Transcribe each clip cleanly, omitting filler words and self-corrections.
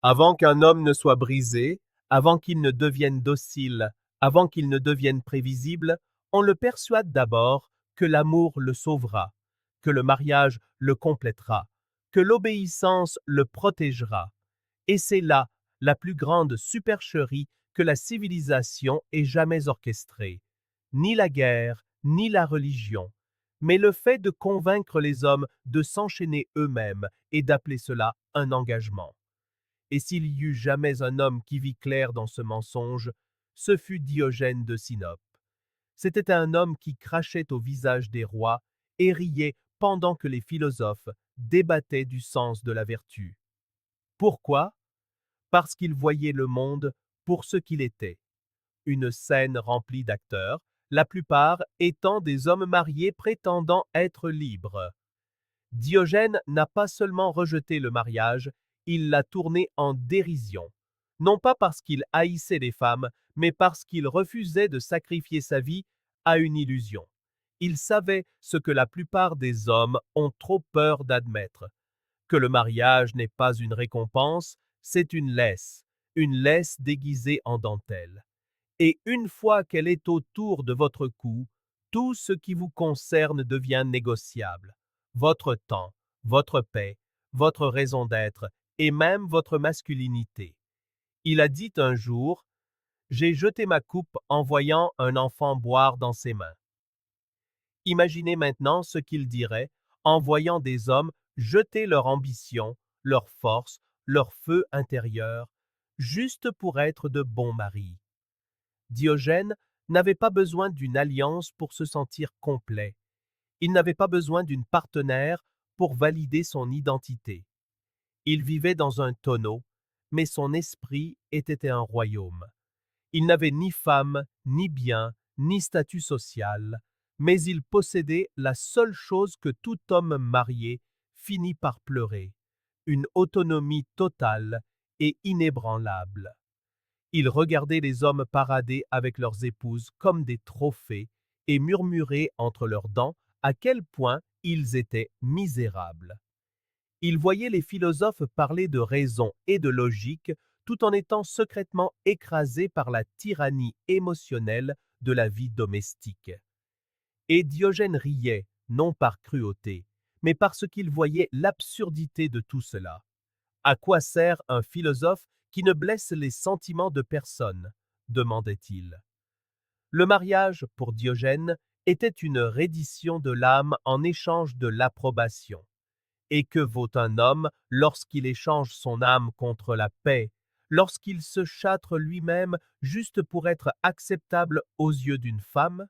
Avant qu'un homme ne soit brisé, avant qu'il ne devienne docile, avant qu'il ne devienne prévisible, on le persuade d'abord que l'amour le sauvera, que le mariage le complétera, que l'obéissance le protégera. Et c'est là la plus grande supercherie que la civilisation ait jamais orchestrée. Ni la guerre, ni la religion, mais le fait de convaincre les hommes de s'enchaîner eux-mêmes et d'appeler cela un engagement. Et s'il y eut jamais un homme qui vit clair dans ce mensonge, ce fut Diogène de Sinope. C'était un homme qui crachait au visage des rois et riait pendant que les philosophes débattaient du sens de la vertu. Pourquoi? Parce qu'il voyait le monde pour ce qu'il était. Une scène remplie d'acteurs, la plupart étant des hommes mariés prétendant être libres. Diogène n'a pas seulement rejeté le mariage, il l'a tourné en dérision. Non pas parce qu'il haïssait les femmes, mais parce qu'il refusait de sacrifier sa vie à une illusion. Il savait ce que la plupart des hommes ont trop peur d'admettre, que le mariage n'est pas une récompense, c'est une laisse déguisée en dentelle. Et une fois qu'elle est autour de votre cou, tout ce qui vous concerne devient négociable. Votre temps, votre paix, votre raison d'être et même votre masculinité. Il a dit un jour, j'ai jeté ma coupe en voyant un enfant boire dans ses mains. Imaginez maintenant ce qu'il dirait en voyant des hommes jeter leur ambition, leur force, leur feu intérieur, juste pour être de bons maris. Diogène n'avait pas besoin d'une alliance pour se sentir complet. Il n'avait pas besoin d'une partenaire pour valider son identité. Il vivait dans un tonneau, mais son esprit était un royaume. Il n'avait ni femme, ni bien, ni statut social, mais il possédait la seule chose que tout homme marié finit par pleurer, une autonomie totale et inébranlable. Il regardait les hommes parader avec leurs épouses comme des trophées et murmurait entre leurs dents à quel point ils étaient misérables. Il voyait les philosophes parler de raison et de logique tout en étant secrètement écrasés par la tyrannie émotionnelle de la vie domestique. Et Diogène riait, non par cruauté, mais parce qu'il voyait l'absurdité de tout cela. À quoi sert un philosophe qui ne blesse les sentiments de personne? Demandait-il. Le mariage, pour Diogène, était une reddition de l'âme en échange de l'approbation. Et que vaut un homme lorsqu'il échange son âme contre la paix, lorsqu'il se châtre lui-même juste pour être acceptable aux yeux d'une femme?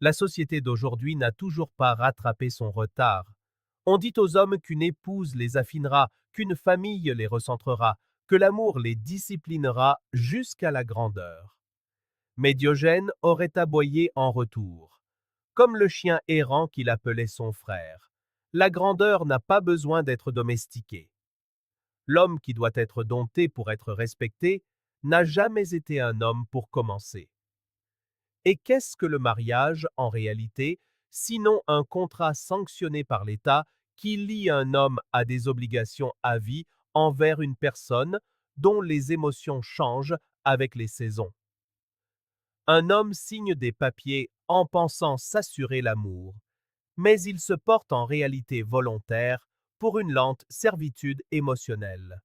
La société d'aujourd'hui n'a toujours pas rattrapé son retard. On dit aux hommes qu'une épouse les affinera, qu'une famille les recentrera, que l'amour les disciplinera jusqu'à la grandeur. Mais Diogène aurait aboyé en retour, comme le chien errant qu'il appelait son frère. La grandeur n'a pas besoin d'être domestiquée. L'homme qui doit être dompté pour être respecté n'a jamais été un homme pour commencer. Et qu'est-ce que le mariage, en réalité, sinon un contrat sanctionné par l'État qui lie un homme à des obligations à vie envers une personne dont les émotions changent avec les saisons? Un homme signe des papiers en pensant s'assurer l'amour, mais il se porte en réalité volontaire pour une lente servitude émotionnelle.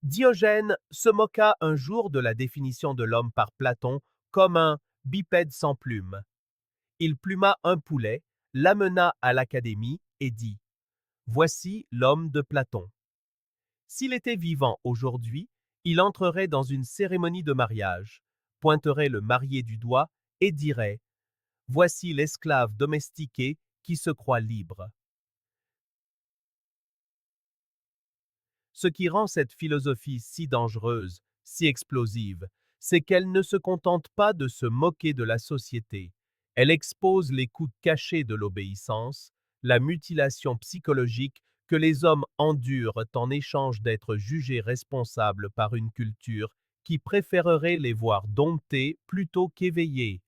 Diogène se moqua un jour de la définition de l'homme par Platon comme un bipède sans plumes. Il pluma un poulet, l'amena à l'Académie et dit « Voici l'homme de Platon ». S'il était vivant aujourd'hui, il entrerait dans une cérémonie de mariage, pointerait le marié du doigt et dirait « Voici l'esclave domestiqué qui se croit libre ». Ce qui rend cette philosophie si dangereuse, si explosive, c'est qu'elle ne se contente pas de se moquer de la société. Elle expose les coûts cachés de l'obéissance, la mutilation psychologique que les hommes endurent en échange d'être jugés responsables par une culture qui préférerait les voir domptés plutôt qu'éveillés.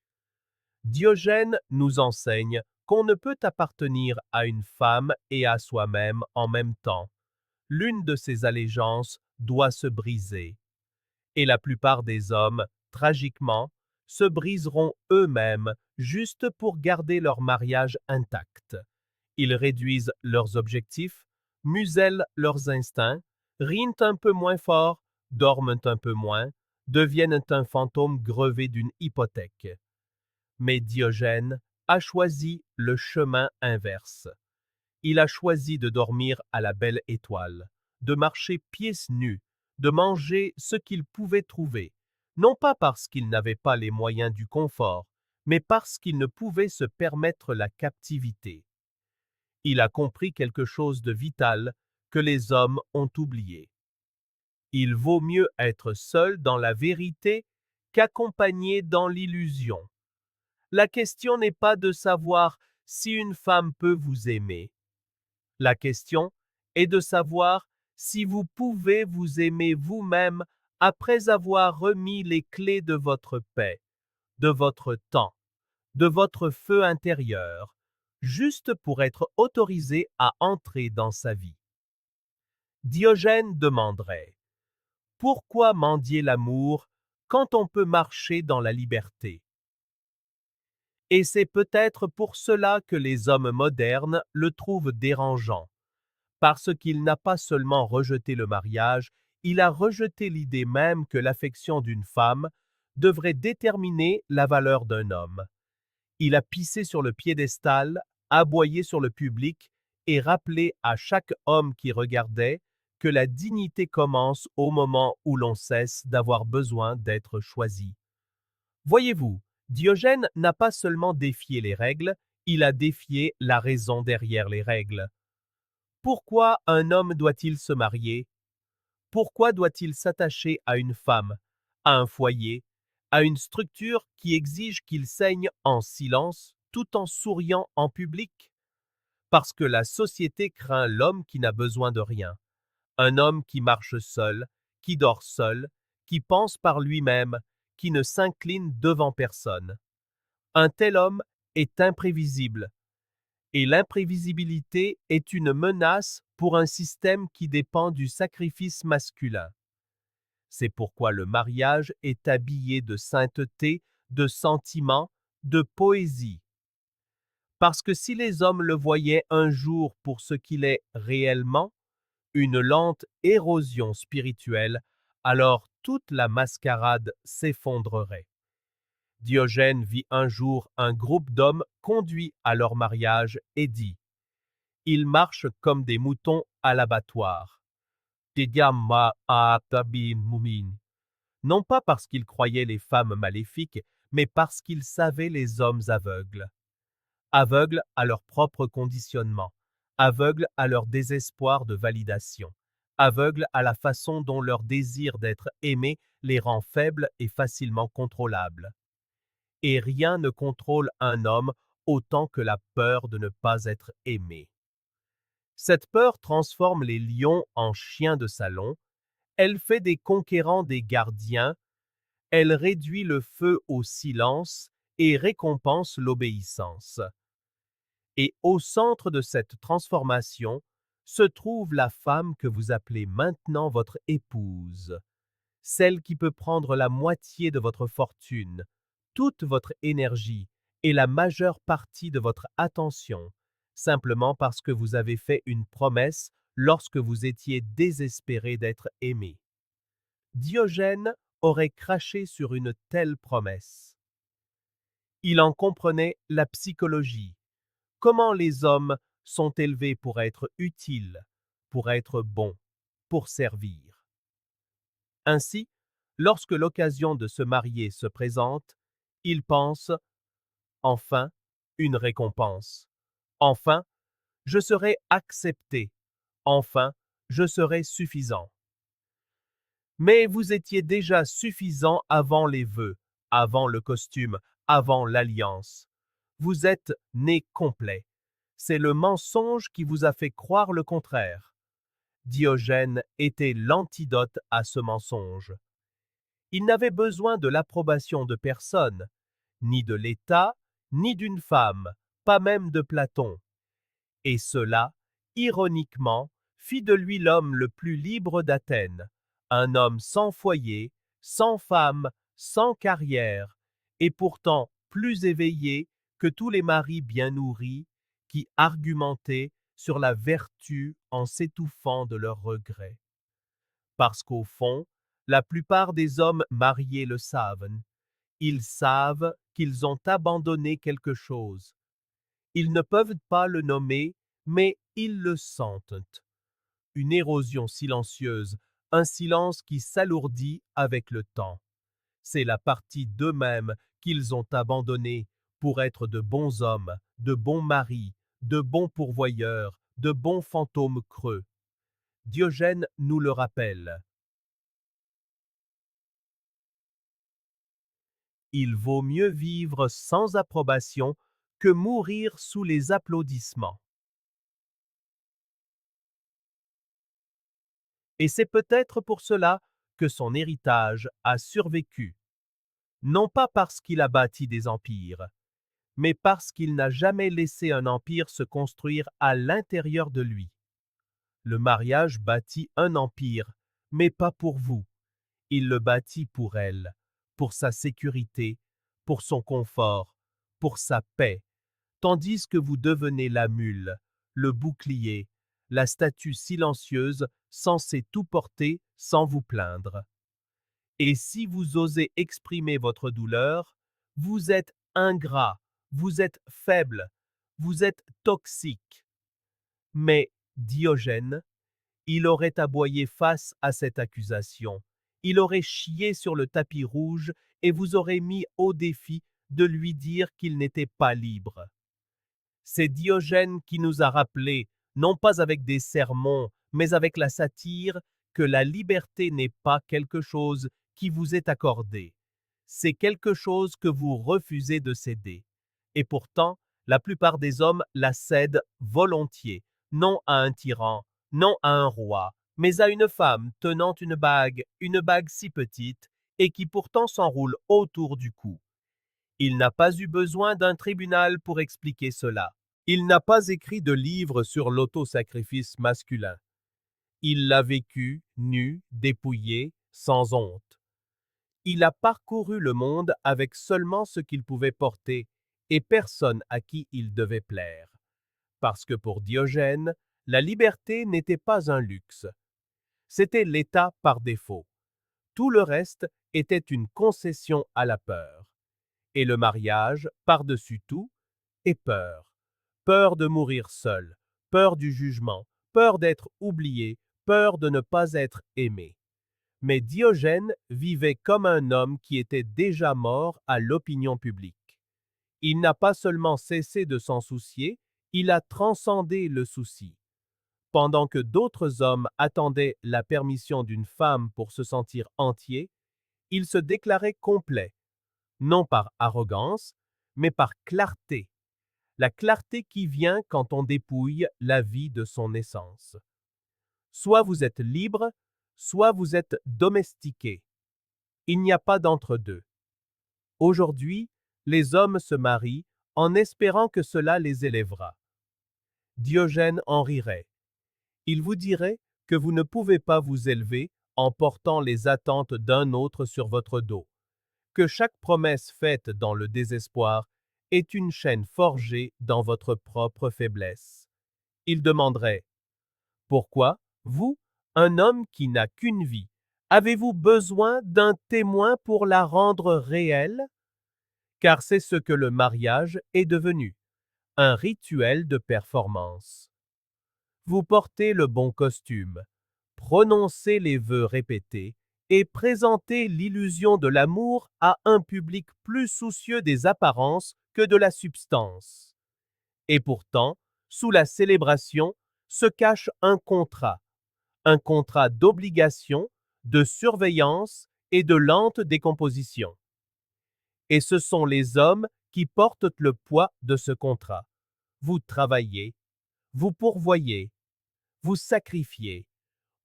Diogène nous enseigne qu'on ne peut appartenir à une femme et à soi-même en même temps. L'une de ces allégeances doit se briser. Et la plupart des hommes, tragiquement, se briseront eux-mêmes juste pour garder leur mariage intact. Ils réduisent leurs objectifs, musellent leurs instincts, rient un peu moins fort, dorment un peu moins, deviennent un fantôme grevé d'une hypothèque. Mais Diogène a choisi le chemin inverse. Il a choisi de dormir à la belle étoile, de marcher pieds nus, de manger ce qu'il pouvait trouver, non pas parce qu'il n'avait pas les moyens du confort, mais parce qu'il ne pouvait se permettre la captivité. Il a compris quelque chose de vital que les hommes ont oublié. Il vaut mieux être seul dans la vérité qu'accompagné dans l'illusion. La question n'est pas de savoir si une femme peut vous aimer. La question est de savoir si vous pouvez vous aimer vous-même après avoir remis les clés de votre paix, de votre temps, de votre feu intérieur, juste pour être autorisé à entrer dans sa vie. Diogène demanderait: pourquoi mendier l'amour quand on peut marcher dans la liberté? Et c'est peut-être pour cela que les hommes modernes le trouvent dérangeant, parce qu'il n'a pas seulement rejeté le mariage, il a rejeté l'idée même que l'affection d'une femme devrait déterminer la valeur d'un homme. Il a pissé sur le piédestal, aboyé sur le public et rappelé à chaque homme qui regardait que la dignité commence au moment où l'on cesse d'avoir besoin d'être choisi. Voyez-vous, Diogène n'a pas seulement défié les règles, il a défié la raison derrière les règles. Pourquoi un homme doit-il se marier? Pourquoi doit-il s'attacher à une femme, à un foyer, à une structure qui exige qu'il saigne en silence tout en souriant en public? Parce que la société craint l'homme qui n'a besoin de rien, un homme qui marche seul, qui dort seul, qui pense par lui-même, qui ne s'incline devant personne. Un tel homme est imprévisible, et l'imprévisibilité est une menace pour un système qui dépend du sacrifice masculin. C'est pourquoi le mariage est habillé de sainteté, de sentiments, de poésie. Parce que si les hommes le voyaient un jour pour ce qu'il est réellement, une lente érosion spirituelle, alors toute la mascarade s'effondrerait. Diogène vit un jour un groupe d'hommes conduits à leur mariage et dit: ils marchent comme des moutons à l'abattoir. Non pas parce qu'ils croyaient les femmes maléfiques, mais parce qu'ils savaient les hommes aveugles. Aveugles à leur propre conditionnement, aveugles à leur désespoir de validation, aveugles à la façon dont leur désir d'être aimé les rend faibles et facilement contrôlables. Et rien ne contrôle un homme autant que la peur de ne pas être aimé. Cette peur transforme les lions en chiens de salon, elle fait des conquérants des gardiens, elle réduit le feu au silence et récompense l'obéissance. Et au centre de cette transformation se trouve la femme que vous appelez maintenant votre épouse, celle qui peut prendre la moitié de votre fortune, toute votre énergie et la majeure partie de votre attention, simplement parce que vous avez fait une promesse lorsque vous étiez désespéré d'être aimé. Diogène aurait craché sur une telle promesse. Il en comprenait la psychologie, comment les hommes sont élevés pour être utiles, pour être bons, pour servir. Ainsi, lorsque l'occasion de se marier se présente, il pense: enfin, une récompense. Enfin, je serai accepté. Enfin, je serai suffisant. Mais vous étiez déjà suffisant avant les vœux, avant le costume, avant l'alliance. Vous êtes né complet. C'est le mensonge qui vous a fait croire le contraire. Diogène était l'antidote à ce mensonge. Il n'avait besoin de l'approbation de personne, ni de l'État, ni d'une femme, pas même de Platon. Et cela, ironiquement, fit de lui l'homme le plus libre d'Athènes, un homme sans foyer, sans femme, sans carrière, et pourtant plus éveillé que tous les maris bien nourris qui argumentaient sur la vertu en s'étouffant de leurs regrets. Parce qu'au fond, la plupart des hommes mariés le savent. Ils savent qu'ils ont abandonné quelque chose. Ils ne peuvent pas le nommer, mais ils le sentent. Une érosion silencieuse, un silence qui s'alourdit avec le temps. C'est la partie d'eux-mêmes qu'ils ont abandonnée pour être de bons hommes, de bons maris, de bons pourvoyeurs, de bons fantômes creux. Diogène nous le rappelle. Il vaut mieux vivre sans approbation que mourir sous les applaudissements. Et c'est peut-être pour cela que son héritage a survécu, non pas parce qu'il a bâti des empires, mais parce qu'il n'a jamais laissé un empire se construire à l'intérieur de lui. Le mariage bâtit un empire, mais pas pour vous. Il le bâtit pour elle, pour sa sécurité, pour son confort, pour sa paix, tandis que vous devenez la mule, le bouclier, la statue silencieuse censée tout porter sans vous plaindre. Et si vous osez exprimer votre douleur, vous êtes ingrat, vous êtes faible, vous êtes toxique. Mais Diogène, il aurait aboyé face à cette accusation. Il aurait chié sur le tapis rouge et vous aurait mis au défi de lui dire qu'il n'était pas libre. C'est Diogène qui nous a rappelé, non pas avec des sermons, mais avec la satire, que la liberté n'est pas quelque chose qui vous est accordé. C'est quelque chose que vous refusez de céder. Et pourtant, la plupart des hommes la cèdent volontiers, non à un tyran, non à un roi, mais à une femme tenant une bague si petite, et qui pourtant s'enroule autour du cou. Il n'a pas eu besoin d'un tribunal pour expliquer cela. Il n'a pas écrit de livre sur l'autosacrifice masculin. Il l'a vécu, nu, dépouillé, sans honte. Il a parcouru le monde avec seulement ce qu'il pouvait porter et personne à qui il devait plaire. Parce que pour Diogène, la liberté n'était pas un luxe. C'était l'état par défaut. Tout le reste était une concession à la peur. Et le mariage, par-dessus tout, est peur. Peur de mourir seul, peur du jugement, peur d'être oublié, peur de ne pas être aimé. Mais Diogène vivait comme un homme qui était déjà mort à l'opinion publique. Il n'a pas seulement cessé de s'en soucier, il a transcendé le souci. Pendant que d'autres hommes attendaient la permission d'une femme pour se sentir entier, il se déclarait complet, non par arrogance, mais par clarté. La clarté qui vient quand on dépouille la vie de son essence. Soit vous êtes libre, soit vous êtes domestiqué. Il n'y a pas d'entre-deux. Aujourd'hui, les hommes se marient en espérant que cela les élèvera. Diogène en rirait. Il vous dirait que vous ne pouvez pas vous élever en portant les attentes d'un autre sur votre dos, que chaque promesse faite dans le désespoir est une chaîne forgée dans votre propre faiblesse. Il demanderait: pourquoi, vous, un homme qui n'a qu'une vie, avez-vous besoin d'un témoin pour la rendre réelle? Car c'est ce que le mariage est devenu, un rituel de performance. Vous portez le bon costume, prononcez les vœux répétés et présentez l'illusion de l'amour à un public plus soucieux des apparences que de la substance. Et pourtant, sous la célébration, se cache un contrat d'obligation, de surveillance et de lente décomposition. Et ce sont les hommes qui portent le poids de ce contrat. Vous travaillez, vous pourvoyez, vous sacrifiez.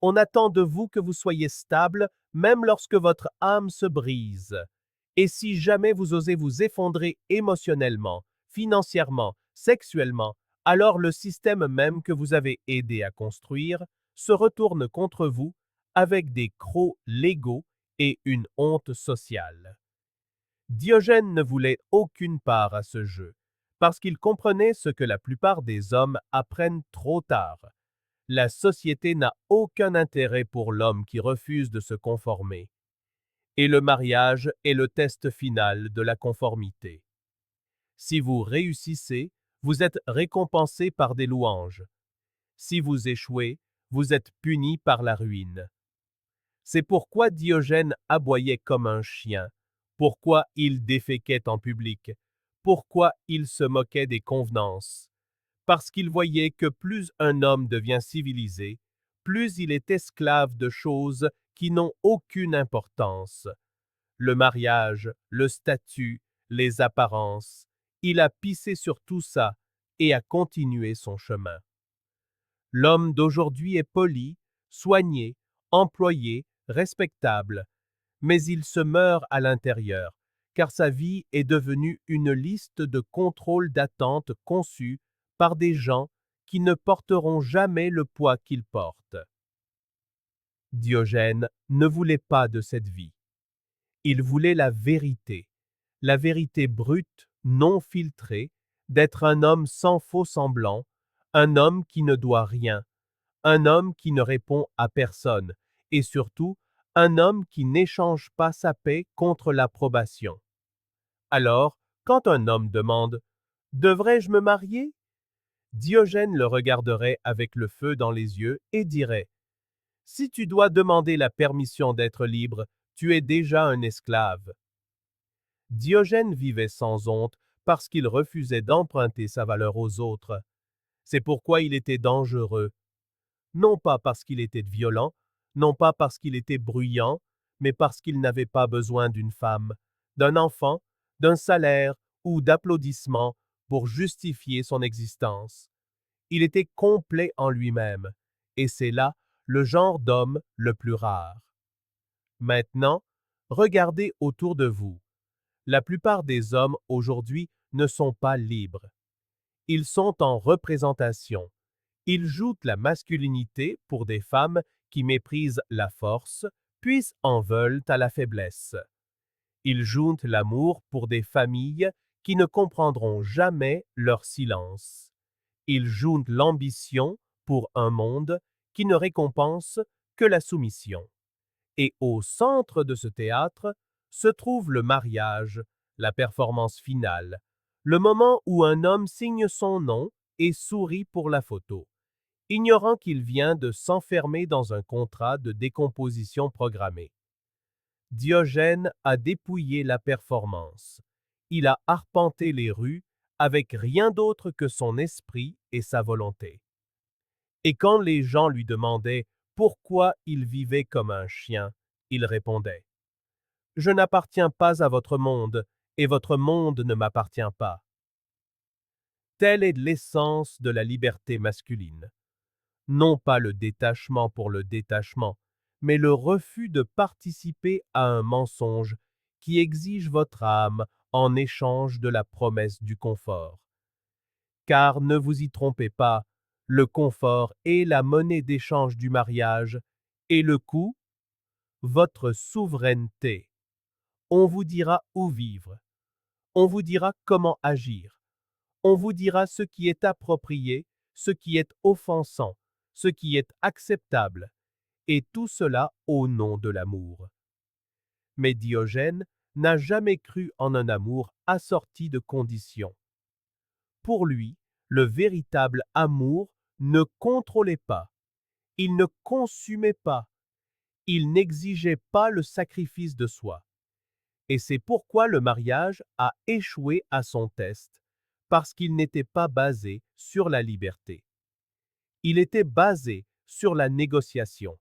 On attend de vous que vous soyez stable même lorsque votre âme se brise. Et si jamais vous osez vous effondrer émotionnellement, financièrement, sexuellement, alors le système même que vous avez aidé à construire se retourne contre vous avec des crocs légaux et une honte sociale. Diogène ne voulait aucune part à ce jeu, parce qu'il comprenait ce que la plupart des hommes apprennent trop tard. La société n'a aucun intérêt pour l'homme qui refuse de se conformer. Et le mariage est le test final de la conformité. Si vous réussissez, vous êtes récompensé par des louanges. Si vous échouez, vous êtes puni par la ruine. C'est pourquoi Diogène aboyait comme un chien, pourquoi il déféquait en public, pourquoi il se moquait des convenances. Parce qu'il voyait que plus un homme devient civilisé, plus il est esclave de choses qui n'ont aucune importance. Le mariage, le statut, les apparences. Il a pissé sur tout ça et a continué son chemin. L'homme d'aujourd'hui est poli, soigné, employé, respectable, mais il se meurt à l'intérieur, car sa vie est devenue une liste de contrôles d'attente conçus par des gens qui ne porteront jamais le poids qu'il porte. Diogène ne voulait pas de cette vie. Il voulait la vérité brute, non filtrée, d'être un homme sans faux semblant, un homme qui ne doit rien, un homme qui ne répond à personne, et surtout, un homme qui n'échange pas sa paix contre l'approbation. Alors, quand un homme demande « Devrais-je me marier ?» Diogène le regarderait avec le feu dans les yeux et dirait « Si tu dois demander la permission d'être libre, tu es déjà un esclave. » Diogène vivait sans honte parce qu'il refusait d'emprunter sa valeur aux autres. C'est pourquoi il était dangereux. Non pas parce qu'il était violent, non pas parce qu'il était bruyant, mais parce qu'il n'avait pas besoin d'une femme, d'un enfant, d'un salaire ou d'applaudissements pour justifier son existence. Il était complet en lui-même, et c'est là le genre d'homme le plus rare. Maintenant, regardez autour de vous. La plupart des hommes aujourd'hui ne sont pas libres. Ils sont en représentation. Ils jouent la masculinité pour des femmes qui méprisent la force, puis en veulent à la faiblesse. Ils jouent l'amour pour des familles qui ne comprendront jamais leur silence. Ils jouent l'ambition pour un monde qui ne récompense que la soumission. Et au centre de ce théâtre se trouve le mariage, la performance finale, le moment où un homme signe son nom et sourit pour la photo, ignorant qu'il vient de s'enfermer dans un contrat de décomposition programmée. Diogène a dépouillé la performance. Il a arpenté les rues avec rien d'autre que son esprit et sa volonté. Et quand les gens lui demandaient pourquoi il vivait comme un chien, il répondait « Je n'appartiens pas à votre monde, et votre monde ne m'appartient pas. » Telle est l'essence de la liberté masculine. Non pas le détachement pour le détachement, mais le refus de participer à un mensonge qui exige votre âme en échange de la promesse du confort. Car ne vous y trompez pas, le confort est la monnaie d'échange du mariage, et le coût, votre souveraineté. On vous dira où vivre, on vous dira comment agir, on vous dira ce qui est approprié, ce qui est offensant, ce qui est acceptable, et tout cela au nom de l'amour. Mais Diogène n'a jamais cru en un amour assorti de conditions. Pour lui, le véritable amour ne contrôlait pas, il ne consumait pas, il n'exigeait pas le sacrifice de soi. Et c'est pourquoi le mariage a échoué à son test, parce qu'il n'était pas basé sur la liberté. Il était basé sur la négociation.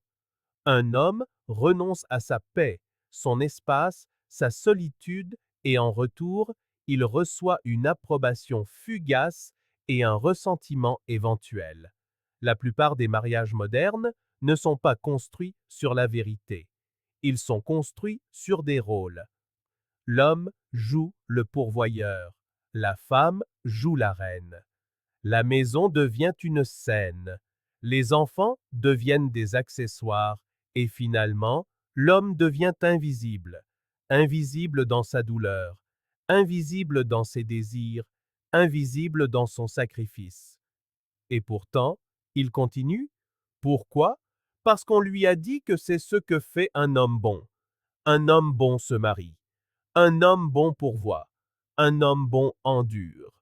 Un homme renonce à sa paix, son espace, sa solitude, et en retour, il reçoit une approbation fugace et un ressentiment éventuel. La plupart des mariages modernes ne sont pas construits sur la vérité. Ils sont construits sur des rôles. L'homme joue le pourvoyeur, la femme joue la reine. La maison devient une scène, les enfants deviennent des accessoires Et finalement, l'homme devient invisible, invisible dans sa douleur, invisible dans ses désirs, invisible dans son sacrifice. Et pourtant, il continue. Pourquoi? Parce qu'on lui a dit que c'est ce que fait un homme bon. Un homme bon se marie. Un homme bon pourvoit. Un homme bon endure.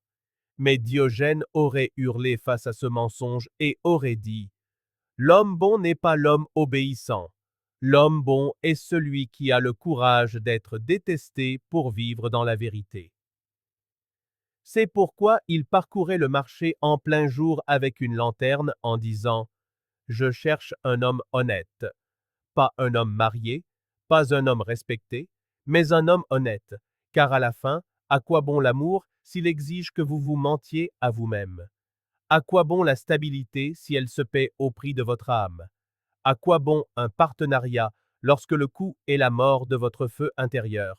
Mais Diogène aurait hurlé face à ce mensonge et aurait dit: L'homme bon n'est pas l'homme obéissant. L'homme bon est celui qui a le courage d'être détesté pour vivre dans la vérité. C'est pourquoi il parcourait le marché en plein jour avec une lanterne en disant: Je cherche un homme honnête, pas un homme marié, pas un homme respecté, mais un homme honnête, car à la fin, à quoi bon l'amour s'il exige que vous vous mentiez à vous-même? À quoi bon la stabilité si elle se paie au prix de votre âme? À quoi bon un partenariat lorsque le coût est la mort de votre feu intérieur?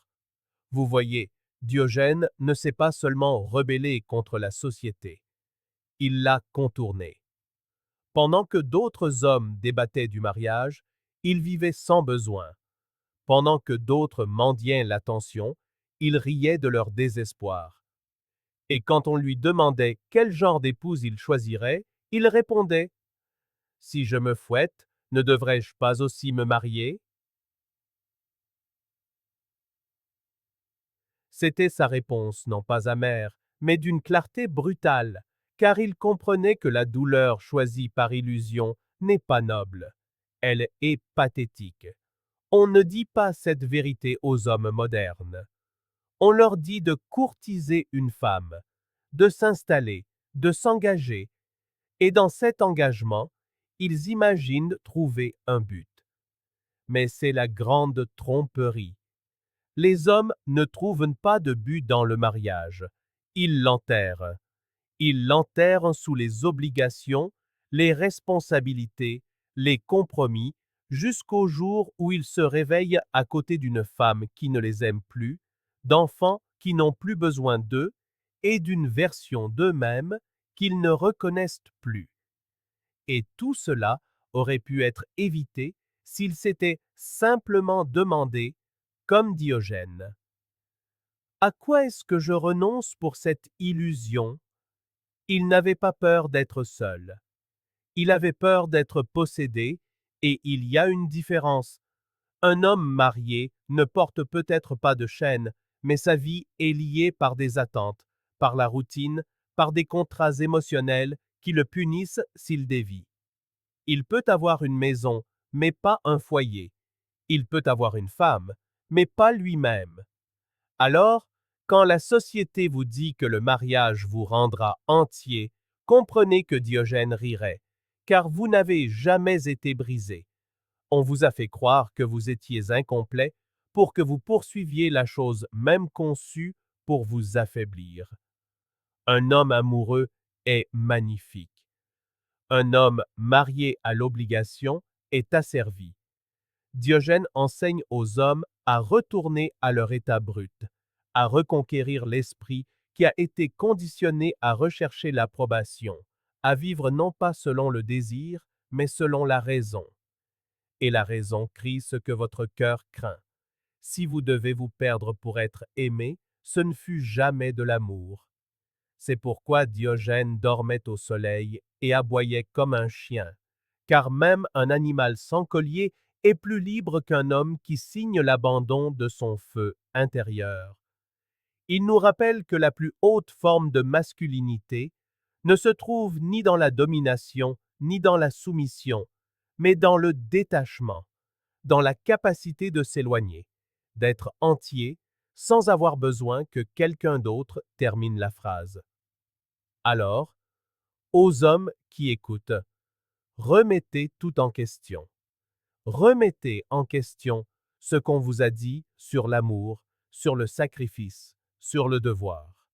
Vous voyez, Diogène ne s'est pas seulement rebellé contre la société, il l'a contournée. Pendant que d'autres hommes débattaient du mariage, il vivait sans besoin. Pendant que d'autres mendiaient l'attention, il riait de leur désespoir. Et quand on lui demandait quel genre d'épouse il choisirait, il répondait: Si je me fouette, ne devrais-je pas aussi me marier? C'était sa réponse, non pas amère, mais d'une clarté brutale, car il comprenait que la douleur choisie par illusion n'est pas noble. Elle est pathétique. On ne dit pas cette vérité aux hommes modernes. On leur dit de courtiser une femme, de s'installer, de s'engager, et dans cet engagement, ils imaginent trouver un but. Mais c'est la grande tromperie. Les hommes ne trouvent pas de but dans le mariage. Ils l'enterrent. Ils l'enterrent sous les obligations, les responsabilités, les compromis, jusqu'au jour où ils se réveillent à côté d'une femme qui ne les aime plus, d'enfants qui n'ont plus besoin d'eux, et d'une version d'eux-mêmes qu'ils ne reconnaissent plus. Et tout cela aurait pu être évité s'ils s'étaient simplement demandé, comme Diogène: À quoi est-ce que je renonce pour cette illusion? Il n'avait pas peur d'être seul. Il avait peur d'être possédé, et il y a une différence. Un homme marié ne porte peut-être pas de chaîne, mais sa vie est liée par des attentes, par la routine, par des contrats émotionnels qui le punissent s'il dévie. Il peut avoir une maison, mais pas un foyer. Il peut avoir une femme, mais pas lui-même. Alors, quand la société vous dit que le mariage vous rendra entier, comprenez que Diogène rirait, car vous n'avez jamais été brisé. On vous a fait croire que vous étiez incomplet pour que vous poursuiviez la chose même conçue pour vous affaiblir. Un homme amoureux est magnifique. Un homme marié à l'obligation est asservi. Diogène enseigne aux hommes à retourner à leur état brut, à reconquérir l'esprit qui a été conditionné à rechercher l'approbation, à vivre non pas selon le désir, mais selon la raison. Et la raison crie ce que votre cœur craint. Si vous devez vous perdre pour être aimé, ce ne fut jamais de l'amour. C'est pourquoi Diogène dormait au soleil et aboyait comme un chien, car même un animal sans collier est plus libre qu'un homme qui signe l'abandon de son feu intérieur. Il nous rappelle que la plus haute forme de masculinité ne se trouve ni dans la domination ni dans la soumission, mais dans le détachement, dans la capacité de s'éloigner, d'être entier sans avoir besoin que quelqu'un d'autre termine la phrase. Alors, aux hommes qui écoutent, remettez tout en question. Remettez en question ce qu'on vous a dit sur l'amour, sur le sacrifice, sur le devoir.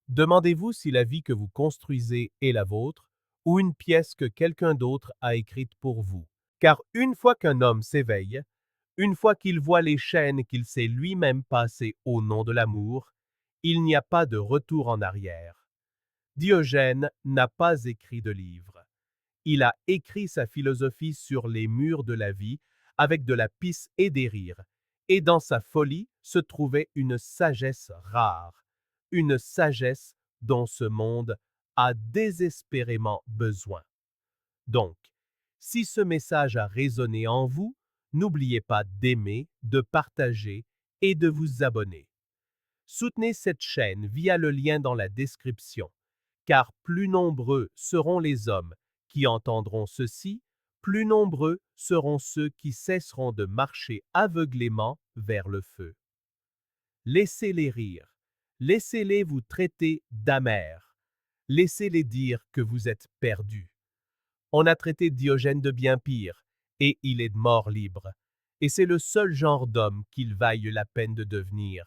Demandez-vous si la vie que vous construisez est la vôtre ou une pièce que quelqu'un d'autre a écrite pour vous. Car une fois qu'un homme s'éveille, une fois qu'il voit les chaînes qu'il s'est lui-même passées au nom de l'amour, il n'y a pas de retour en arrière. Diogène n'a pas écrit de livre. Il a écrit sa philosophie sur les murs de la vie avec de la pisse et des rires, et dans sa folie se trouvait une sagesse rare, une sagesse dont ce monde a désespérément besoin. Donc, si ce message a résonné en vous, n'oubliez pas d'aimer, de partager et de vous abonner. Soutenez cette chaîne via le lien dans la description, car plus nombreux seront les hommes qui entendront ceci, plus nombreux seront ceux qui cesseront de marcher aveuglément vers le feu. Laissez-les rire, laissez-les vous traiter d'amers, laissez-les dire que vous êtes perdus. On a traité Diogène de bien pire, et il est mort libre, et c'est le seul genre d'homme qu'il vaille la peine de devenir.